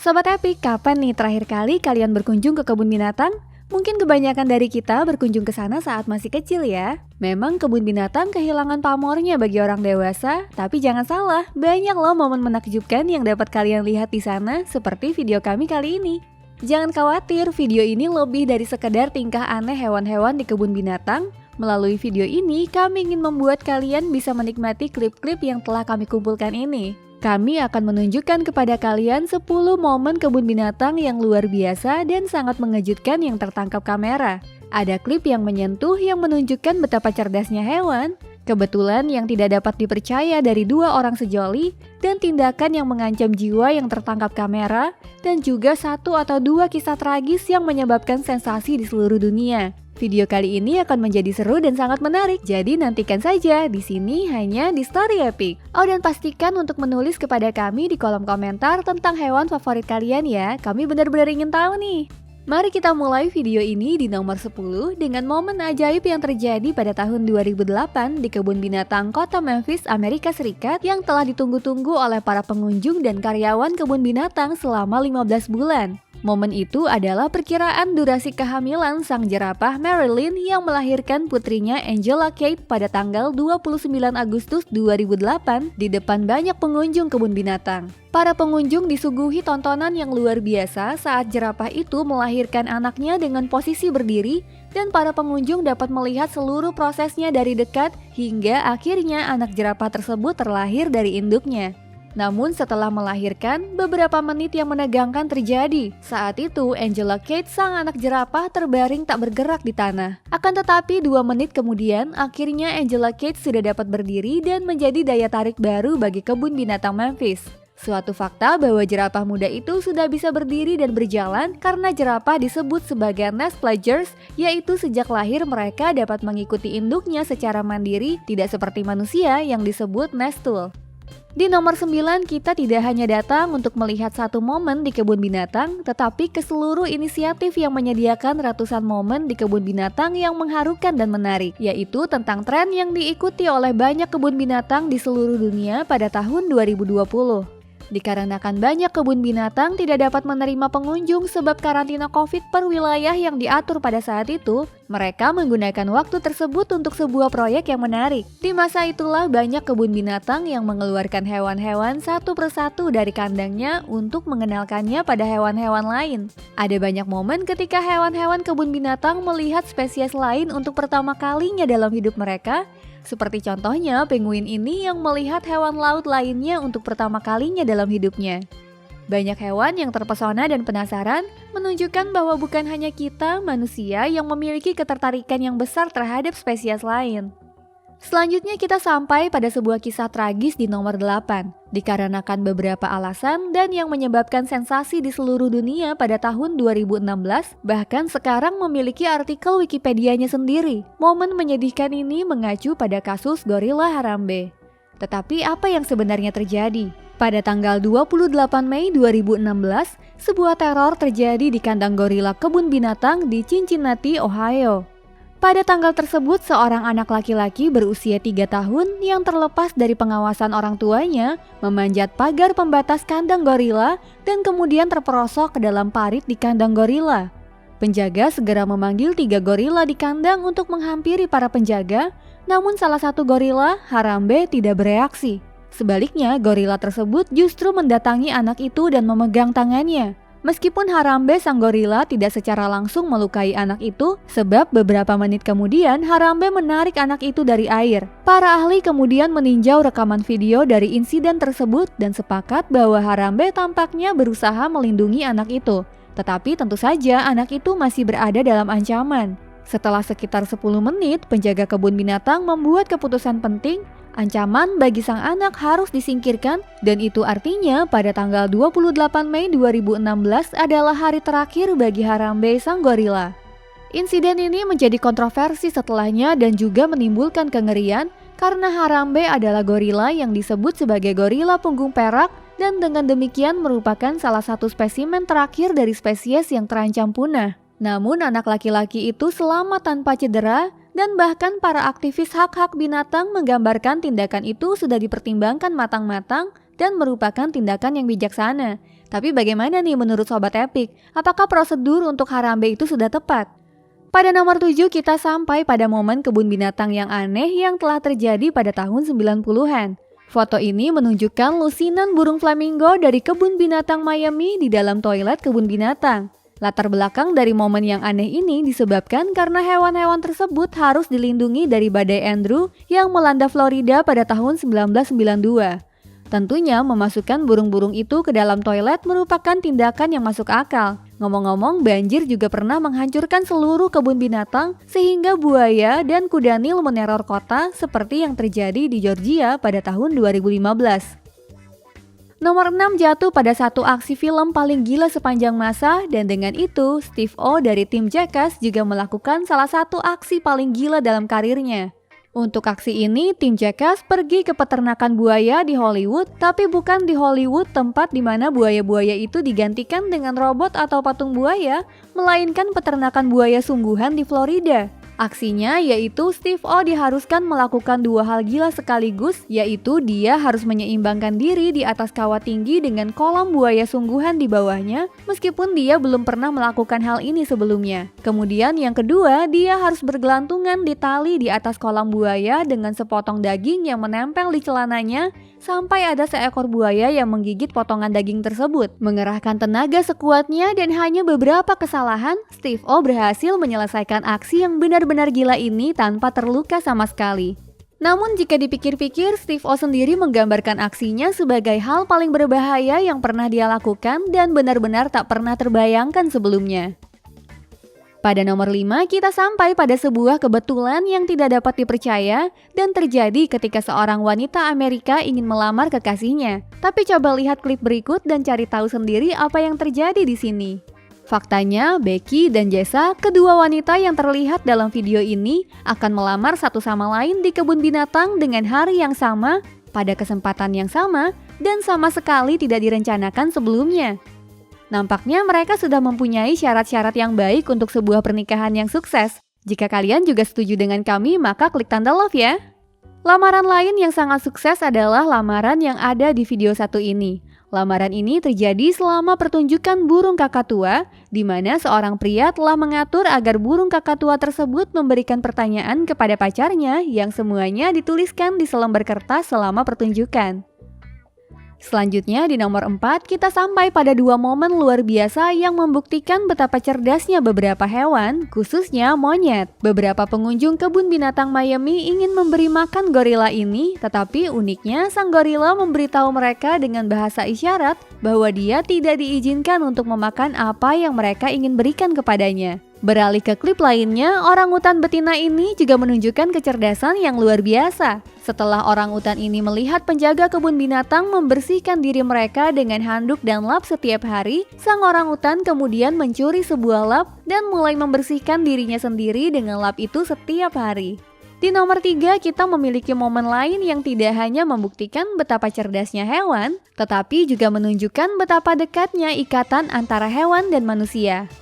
Sobat Epic, kapan nih terakhir kali kalian berkunjung ke kebun binatang? Mungkin kebanyakan dari kita berkunjung ke sana saat masih kecil ya. Memang kebun binatang kehilangan pamornya bagi orang dewasa, tapi jangan salah, banyak loh momen menakjubkan yang dapat kalian lihat di sana, seperti video kami kali ini. Jangan khawatir, video ini lebih dari sekedar tingkah aneh hewan-hewan di kebun binatang. Melalui video ini, kami ingin membuat kalian bisa menikmati klip-klip yang telah kami kumpulkan ini. Kami akan menunjukkan kepada kalian 10 momen kebun binatang yang luar biasa dan sangat mengejutkan yang tertangkap kamera. Ada klip yang menyentuh yang menunjukkan betapa cerdasnya hewan, kebetulan yang tidak dapat dipercaya dari 2 orang sejoli, dan tindakan yang mengancam jiwa yang tertangkap kamera, dan juga 1 atau 2 kisah tragis yang menyebabkan sensasi di seluruh dunia. Video kali ini akan menjadi seru dan sangat menarik, jadi nantikan saja di sini hanya di Story Epic. Oh, dan pastikan untuk menulis kepada kami di kolom komentar tentang hewan favorit kalian ya, kami benar-benar ingin tahu nih. Mari kita mulai video ini di nomor 10 dengan momen ajaib yang terjadi pada tahun 2008 di kebun binatang kota Memphis, Amerika Serikat yang telah ditunggu-tunggu oleh para pengunjung dan karyawan kebun binatang selama 15 bulan. Momen itu adalah perkiraan durasi kehamilan sang jerapah Marilyn yang melahirkan putrinya Angela Kate pada tanggal 29 Agustus 2008 di depan banyak pengunjung kebun binatang. Para pengunjung disuguhi tontonan yang luar biasa saat jerapah itu melahirkan anaknya dengan posisi berdiri, dan para pengunjung dapat melihat seluruh prosesnya dari dekat hingga akhirnya anak jerapah tersebut terlahir dari induknya. Namun setelah melahirkan, beberapa menit yang menegangkan terjadi. Saat itu, Angela Kate, sang anak jerapah, terbaring tak bergerak di tanah. Akan tetapi 2 menit kemudian, akhirnya Angela Kate sudah dapat berdiri dan menjadi daya tarik baru bagi kebun binatang Memphis. Suatu fakta bahwa jerapah muda itu sudah bisa berdiri dan berjalan karena jerapah disebut sebagai nest pledgers, yaitu sejak lahir mereka dapat mengikuti induknya secara mandiri, tidak seperti manusia yang disebut nest stool. Di nomor 9, kita tidak hanya datang untuk melihat 1 momen di kebun binatang, tetapi ke seluruh inisiatif yang menyediakan ratusan momen di kebun binatang yang mengharukan dan menarik, yaitu tentang tren yang diikuti oleh banyak kebun binatang di seluruh dunia pada tahun 2020. Dikarenakan banyak kebun binatang tidak dapat menerima pengunjung sebab karantina COVID per wilayah yang diatur pada saat itu, mereka menggunakan waktu tersebut untuk sebuah proyek yang menarik. Di masa itulah banyak kebun binatang yang mengeluarkan hewan-hewan satu persatu dari kandangnya untuk mengenalkannya pada hewan-hewan lain. Ada banyak momen ketika hewan-hewan kebun binatang melihat spesies lain untuk pertama kalinya dalam hidup mereka, seperti contohnya penguin ini yang melihat hewan laut lainnya untuk pertama kalinya dalam hidupnya. Banyak hewan yang terpesona dan penasaran menunjukkan bahwa bukan hanya kita, manusia, yang memiliki ketertarikan yang besar terhadap spesies lain. Selanjutnya kita sampai pada sebuah kisah tragis di nomor 8, dikarenakan beberapa alasan dan yang menyebabkan sensasi di seluruh dunia pada tahun 2016, bahkan sekarang memiliki artikel Wikipedia-nya sendiri. Momen menyedihkan ini mengacu pada kasus gorila Harambe. Tetapi apa yang sebenarnya terjadi? Pada tanggal 28 Mei 2016, sebuah teror terjadi di kandang gorila kebun binatang di Cincinnati, Ohio. Pada tanggal tersebut, seorang anak laki-laki berusia 3 tahun yang terlepas dari pengawasan orang tuanya memanjat pagar pembatas kandang gorila dan kemudian terperosok ke dalam parit di kandang gorila. Penjaga segera memanggil 3 gorila di kandang untuk menghampiri para penjaga, namun salah satu gorila, Harambe, tidak bereaksi. Sebaliknya, gorila tersebut justru mendatangi anak itu dan memegang tangannya. Meskipun Harambe sang gorila tidak secara langsung melukai anak itu, sebab beberapa menit kemudian Harambe menarik anak itu dari air. Para ahli kemudian meninjau rekaman video dari insiden tersebut dan sepakat bahwa Harambe tampaknya berusaha melindungi anak itu. Tetapi tentu saja anak itu masih berada dalam ancaman. Setelah sekitar 10 menit, penjaga kebun binatang membuat keputusan penting. Ancaman bagi sang anak harus disingkirkan, dan itu artinya pada tanggal 28 Mei 2016 adalah hari terakhir bagi Harambe sang gorila. Insiden ini menjadi kontroversi setelahnya dan juga menimbulkan kengerian karena Harambe adalah gorila yang disebut sebagai gorila punggung perak dan dengan demikian merupakan salah satu spesimen terakhir dari spesies yang terancam punah. Namun anak laki-laki itu selamat tanpa cedera, dan bahkan para aktivis hak-hak binatang menggambarkan tindakan itu sudah dipertimbangkan matang-matang dan merupakan tindakan yang bijaksana. Tapi bagaimana nih menurut Sobat Epic? Apakah prosedur untuk Harambe itu sudah tepat? Pada nomor 7 kita sampai pada momen kebun binatang yang aneh yang telah terjadi pada tahun 90-an. Foto ini menunjukkan lusinan burung flamingo dari kebun binatang Miami di dalam toilet kebun binatang. Latar belakang dari momen yang aneh ini disebabkan karena hewan-hewan tersebut harus dilindungi dari badai Andrew yang melanda Florida pada tahun 1992. Tentunya memasukkan burung-burung itu ke dalam toilet merupakan tindakan yang masuk akal. Ngomong-ngomong, banjir juga pernah menghancurkan seluruh kebun binatang sehingga buaya dan kuda Nil meneror kota seperti yang terjadi di Georgia pada tahun 2015. Nomor 6 jatuh pada satu aksi film paling gila sepanjang masa dan dengan itu Steve O dari tim Jackass juga melakukan salah satu aksi paling gila dalam karirnya. Untuk aksi ini, tim Jackass pergi ke peternakan buaya di Hollywood, tapi bukan di Hollywood tempat di mana buaya-buaya itu digantikan dengan robot atau patung buaya, melainkan peternakan buaya sungguhan di Florida. Aksinya yaitu Steve O diharuskan melakukan dua hal gila sekaligus, yaitu dia harus menyeimbangkan diri di atas kawah tinggi dengan kolam buaya sungguhan di bawahnya, meskipun dia belum pernah melakukan hal ini sebelumnya. Kemudian yang kedua, dia harus bergelantungan di tali di atas kolam buaya dengan sepotong daging yang menempel di celananya, sampai ada seekor buaya yang menggigit potongan daging tersebut. Mengerahkan tenaga sekuatnya dan hanya beberapa kesalahan, Steve O berhasil menyelesaikan aksi yang benar-benar gila ini tanpa terluka sama sekali. Namun jika dipikir-pikir, Steve O sendiri menggambarkan aksinya sebagai hal paling berbahaya yang pernah dia lakukan dan benar-benar tak pernah terbayangkan sebelumnya. Pada nomor 5, kita sampai pada sebuah kebetulan yang tidak dapat dipercaya dan terjadi ketika seorang wanita Amerika ingin melamar kekasihnya. Tapi coba lihat klip berikut dan cari tahu sendiri apa yang terjadi di sini. Faktanya, Becky dan Jessa, kedua wanita yang terlihat dalam video ini, akan melamar satu sama lain di kebun binatang dengan hari yang sama, pada kesempatan yang sama, dan sama sekali tidak direncanakan sebelumnya. Nampaknya mereka sudah mempunyai syarat-syarat yang baik untuk sebuah pernikahan yang sukses. Jika kalian juga setuju dengan kami, maka klik tanda love ya. Lamaran lain yang sangat sukses adalah lamaran yang ada di video satu ini. Lamaran ini terjadi selama pertunjukan burung kakatua, di mana seorang pria telah mengatur agar burung kakatua tersebut memberikan pertanyaan kepada pacarnya yang semuanya dituliskan di selembar kertas selama pertunjukan. Selanjutnya di nomor 4 kita sampai pada dua momen luar biasa yang membuktikan betapa cerdasnya beberapa hewan, khususnya monyet. Beberapa pengunjung kebun binatang Miami ingin memberi makan gorila ini, tetapi uniknya sang gorila memberitahu mereka dengan bahasa isyarat bahwa dia tidak diizinkan untuk memakan apa yang mereka ingin berikan kepadanya. Beralih ke klip lainnya, orangutan betina ini juga menunjukkan kecerdasan yang luar biasa. Setelah orangutan ini melihat penjaga kebun binatang membersihkan diri mereka dengan handuk dan lap setiap hari, sang orangutan kemudian mencuri sebuah lap dan mulai membersihkan dirinya sendiri dengan lap itu setiap hari. Di nomor 3, kita memiliki momen lain yang tidak hanya membuktikan betapa cerdasnya hewan, tetapi juga menunjukkan betapa dekatnya ikatan antara hewan dan manusia.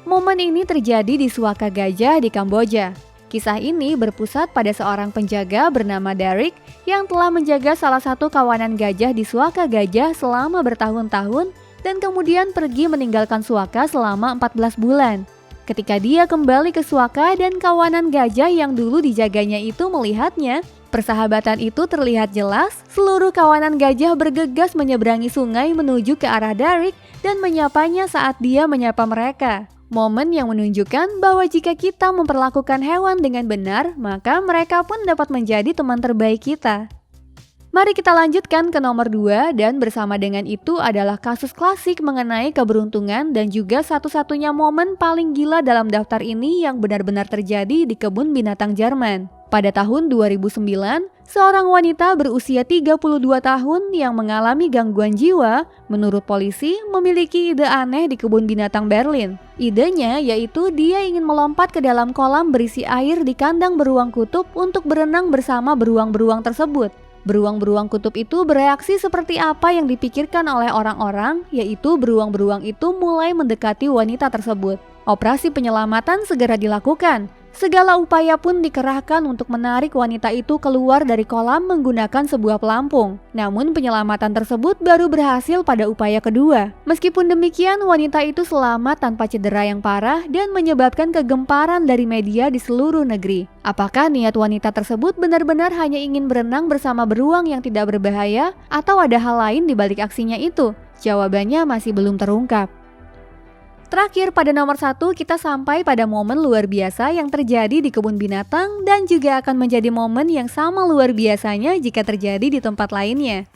Momen ini terjadi di Suaka Gajah di Kamboja. Kisah ini berpusat pada seorang penjaga bernama Derek yang telah menjaga salah satu kawanan gajah di Suaka Gajah selama bertahun-tahun dan kemudian pergi meninggalkan Suaka selama 14 bulan. Ketika dia kembali ke Suaka dan kawanan gajah yang dulu dijaganya itu melihatnya, persahabatan itu terlihat jelas. Seluruh kawanan gajah bergegas menyeberangi sungai menuju ke arah Derek dan menyapanya saat dia menyapa mereka. Momen yang menunjukkan bahwa jika kita memperlakukan hewan dengan benar, maka mereka pun dapat menjadi teman terbaik kita. Mari kita lanjutkan ke nomor 2 dan bersama dengan itu adalah kasus klasik mengenai keberuntungan dan juga satu-satunya momen paling gila dalam daftar ini yang benar-benar terjadi di kebun binatang Jerman. Pada tahun 2009, seorang wanita berusia 32 tahun yang mengalami gangguan jiwa, menurut polisi, memiliki ide aneh di kebun binatang Berlin. Idenya yaitu dia ingin melompat ke dalam kolam berisi air di kandang beruang kutub untuk berenang bersama beruang-beruang tersebut. Beruang-beruang kutub itu bereaksi seperti apa yang dipikirkan oleh orang-orang, yaitu beruang-beruang itu mulai mendekati wanita tersebut. Operasi penyelamatan segera dilakukan. Segala upaya pun dikerahkan untuk menarik wanita itu keluar dari kolam menggunakan sebuah pelampung. Namun penyelamatan tersebut baru berhasil pada upaya kedua. Meskipun demikian, wanita itu selamat tanpa cedera yang parah dan menyebabkan kegemparan dari media di seluruh negeri. Apakah niat wanita tersebut benar-benar hanya ingin berenang bersama beruang yang tidak berbahaya, atau ada hal lain di balik aksinya itu? Jawabannya masih belum terungkap. Terakhir, pada nomor 1 kita sampai pada momen luar biasa yang terjadi di kebun binatang dan juga akan menjadi momen yang sama luar biasanya jika terjadi di tempat lainnya.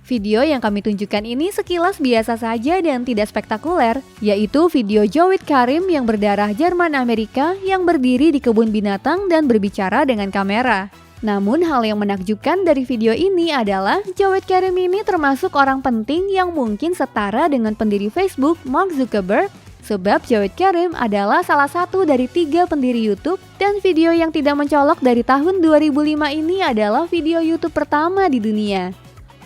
Video yang kami tunjukkan ini sekilas biasa saja dan tidak spektakuler, yaitu video Jowid Karim yang berdarah Jerman Amerika yang berdiri di kebun binatang dan berbicara dengan kamera. Namun hal yang menakjubkan dari video ini adalah Jowid Karim ini termasuk orang penting yang mungkin setara dengan pendiri Facebook Mark Zuckerberg, sebab Jowid Karim adalah salah satu dari 3 pendiri YouTube dan video yang tidak mencolok dari tahun 2005 ini adalah video YouTube pertama di dunia.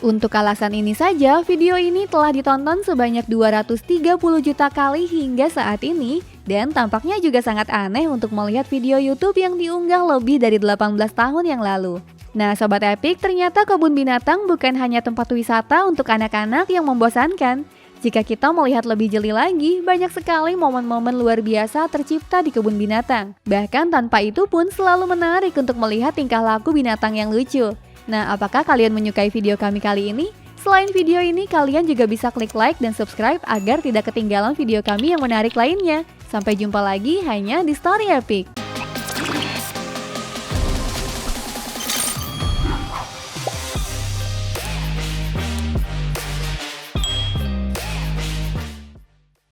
Untuk alasan ini saja, video ini telah ditonton sebanyak 230 juta kali hingga saat ini, dan tampaknya juga sangat aneh untuk melihat video YouTube yang diunggah lebih dari 18 tahun yang lalu. Nah Sobat Epic, ternyata kebun binatang bukan hanya tempat wisata untuk anak-anak yang membosankan. Jika kita melihat lebih jeli lagi, banyak sekali momen-momen luar biasa tercipta di kebun binatang. Bahkan tanpa itu pun selalu menarik untuk melihat tingkah laku binatang yang lucu. Nah, apakah kalian menyukai video kami kali ini? Selain video ini, kalian juga bisa klik like dan subscribe agar tidak ketinggalan video kami yang menarik lainnya. Sampai jumpa lagi hanya di Story Epic.